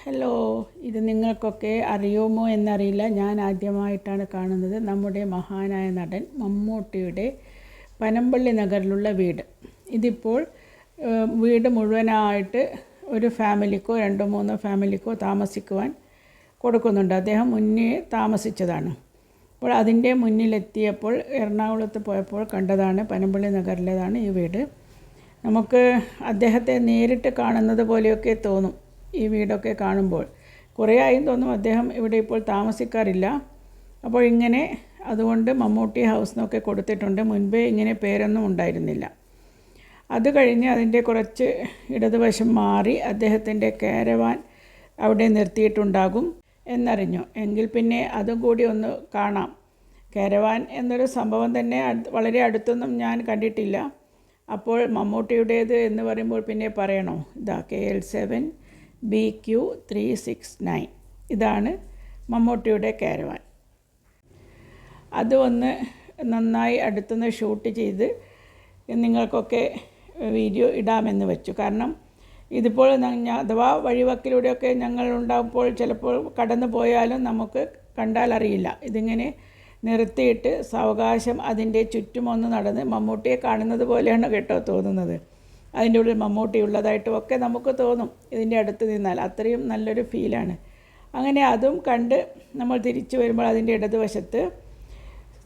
Hello, ഇത് നിങ്ങൾക്കൊക്കെ അറിയുമോ എന്നറിയില്ല. ഞാൻ ആദ്യമായിട്ടാണ് കാണുന്നത് നമ്മുടെ മഹാനായ നടൻ മമ്മൂട്ടിയുടെ പനമ്പള്ളി നഗറിലുള്ള വീട്. ഇതിപ്പോൾ വീട് മുഴുവനായിട്ട് ഒരു ഫാമിലിക്കോ 2-3 ഫാമിലിക്കോ താമസിക്കുവാൻ കൊടുക്കുന്നുണ്ട്. അദ്ദേഹം മുന്നേ താമസിച്ചതാണ്. അപ്പോൾ അതിൻ്റെ മുന്നിലെത്തിയപ്പോൾ എറണാകുളത്ത് പോയപ്പോൾ കണ്ടതാണ്, പനമ്പള്ളി നഗറിലേതാണ് ഈ വീട്. നമുക്ക് അദ്ദേഹത്തെ നേരിട്ട് കാണുന്നത് പോലെയൊക്കെ തോന്നും ഈ വീടൊക്കെ കാണുമ്പോൾ. കുറേ ആയും തോന്നും അദ്ദേഹം ഇവിടെ ഇപ്പോൾ താമസിക്കാറില്ല. അപ്പോൾ ഇങ്ങനെ അതുകൊണ്ട് മമ്മൂട്ടി ഹൗസ് എന്നൊക്കെ കൊടുത്തിട്ടുണ്ട്. മുൻപേ ഇങ്ങനെ പേരൊന്നും ഉണ്ടായിരുന്നില്ല. അത് കഴിഞ്ഞ് അതിൻ്റെ കുറച്ച് ഇടതുവശം മാറി അദ്ദേഹത്തിൻ്റെ കാരവാൻ അവിടെ നിർത്തിയിട്ടുണ്ടാകും എന്നറിഞ്ഞു. എങ്കിൽ പിന്നെ അതും കൂടി ഒന്ന് കാണാം. കാരവാൻ എന്നൊരു സംഭവം തന്നെ വളരെ അടുത്തൊന്നും ഞാൻ കണ്ടിട്ടില്ല. അപ്പോൾ മമ്മൂട്ടിയുടേത് എന്ന് പറയുമ്പോൾ പിന്നെ പറയണോ? ഇതാ KL7 BQ369, ഇതാണ് മമ്മൂട്ടിയുടെ കാരവാൻ. അത് ഒന്ന് നന്നായി അടുത്തുനിന്ന് ഷൂട്ട് ചെയ്ത് നിങ്ങൾക്കൊക്കെ വീഡിയോ ഇടാമെന്ന് വെച്ചു. കാരണം ഇതിപ്പോൾ അഥവാ വഴിവക്കിലൂടെയൊക്കെ ഞങ്ങൾ ഉണ്ടാകുമ്പോൾ ചിലപ്പോൾ കടന്നു പോയാലും നമുക്ക് കണ്ടാൽ അറിയില്ല. ഇതിങ്ങനെ നിർത്തിയിട്ട് സാവകാശം അതിൻ്റെ ചുറ്റുമൊന്ന് നടന്ന് മമ്മൂട്ടിയെ കാണുന്നത് പോലെയാണ് കേട്ടോ തോന്നുന്നത്. അതിൻ്റെ ഉള്ളിൽ മമ്മൂട്ടി ഉള്ളതായിട്ടും ഒക്കെ നമുക്ക് തോന്നും ഇതിൻ്റെ അടുത്ത് നിന്നാൽ. അത്രയും നല്ലൊരു ഫീലാണ്. അങ്ങനെ അതും കണ്ട് നമ്മൾ തിരിച്ചു വരുമ്പോൾ അതിൻ്റെ ഇടതുവശത്ത്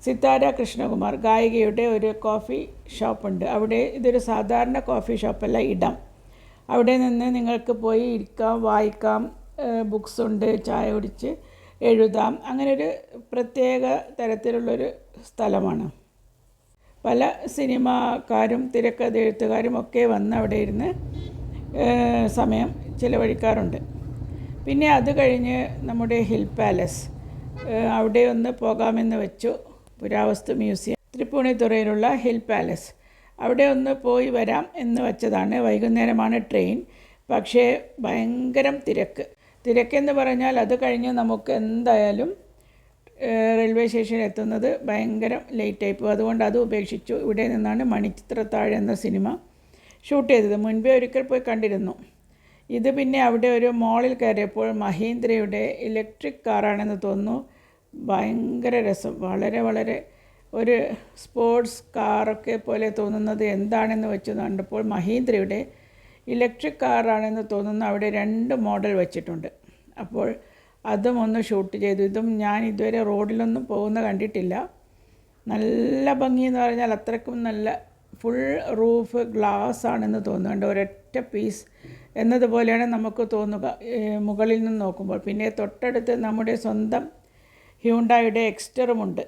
സിത്താര കൃഷ്ണകുമാർ ഗായികയുടെ ഒരു കോഫി ഷോപ്പുണ്ട്. അവിടെ ഇതൊരു സാധാരണ കോഫി ഷോപ്പല്ല, ഇടം. അവിടെ നിന്ന് നിങ്ങൾക്ക് പോയി ഇരിക്കാം, വായിക്കാം, ബുക്സ് ഉണ്ട്, ചായ കുടിച്ച് എഴുതാം. അങ്ങനെ ഒരു പ്രത്യേക തരത്തിലുള്ളൊരു സ്ഥലമാണ്. പല സിനിമാക്കാരും തിരക്കഥ എഴുത്തുകാരും ഒക്കെ വന്ന് അവിടെ ഇരുന്ന് സമയം ചിലവഴിക്കാറുണ്ട്. പിന്നെ അത് കഴിഞ്ഞ് നമ്മുടെ ഹിൽ പാലസ്, അവിടെ ഒന്ന് പോകാമെന്ന് വെച്ചു. പുരാവസ്തു മ്യൂസിയം, തൃപ്പൂണിത്തുറയിലുള്ള ഹിൽ പാലസ്, അവിടെ ഒന്ന് പോയി വരാം എന്ന് വെച്ചതാണ്. വൈകുന്നേരമാണ് ട്രെയിൻ. പക്ഷേ ഭയങ്കരം തിരക്കെന്ന് പറഞ്ഞാൽ അത് കഴിഞ്ഞ് നമുക്ക് എന്തായാലും റെയിൽവേ സ്റ്റേഷനിൽ എത്തുന്നത് ഭയങ്കര ലേറ്റായി പോകും. അതുകൊണ്ട് അത് ഉപേക്ഷിച്ചു. ഇവിടെ നിന്നാണ് മണിച്ചിത്രത്താഴ് എന്ന സിനിമ ഷൂട്ട് ചെയ്തത്. മുൻപേ ഒരിക്കൽ പോയി കണ്ടിരുന്നു. ഇത് പിന്നെ അവിടെ ഒരു മോളിൽ കയറിയപ്പോൾ മഹീന്ദ്രയുടെ ഇലക്ട്രിക് കാറാണെന്ന് തോന്നുന്നു. ഭയങ്കര രസം, വളരെ വളരെ ഒരു സ്പോർട്സ് കാറൊക്കെ പോലെ തോന്നുന്നത് എന്താണെന്ന് വെച്ച് കണ്ടപ്പോൾ മഹീന്ദ്രയുടെ ഇലക്ട്രിക് കാറാണെന്ന് തോന്നുന്നു. അവിടെ 2 മോഡൽ വെച്ചിട്ടുണ്ട്. അപ്പോൾ അതും ഒന്ന് ഷൂട്ട് ചെയ്തു. ഇതും ഞാൻ ഇതുവരെ റോഡിലൊന്നും പോകുന്ന കണ്ടിട്ടില്ല. നല്ല ഭംഗിയെന്ന് പറഞ്ഞാൽ അത്രയ്ക്കും നല്ല ഫുൾ റൂഫ് ഗ്ലാസ് ആണെന്ന് തോന്നുന്നുണ്ട്. ഒരൊറ്റ പീസ് എന്നതുപോലെയാണ് നമുക്ക് തോന്നുക മുകളിൽ നിന്ന് നോക്കുമ്പോൾ. പിന്നെ തൊട്ടടുത്ത് നമ്മുടെ സ്വന്തം ഹ്യൂണ്ടായുടെ എക്സ്റ്ററുമുണ്ട്.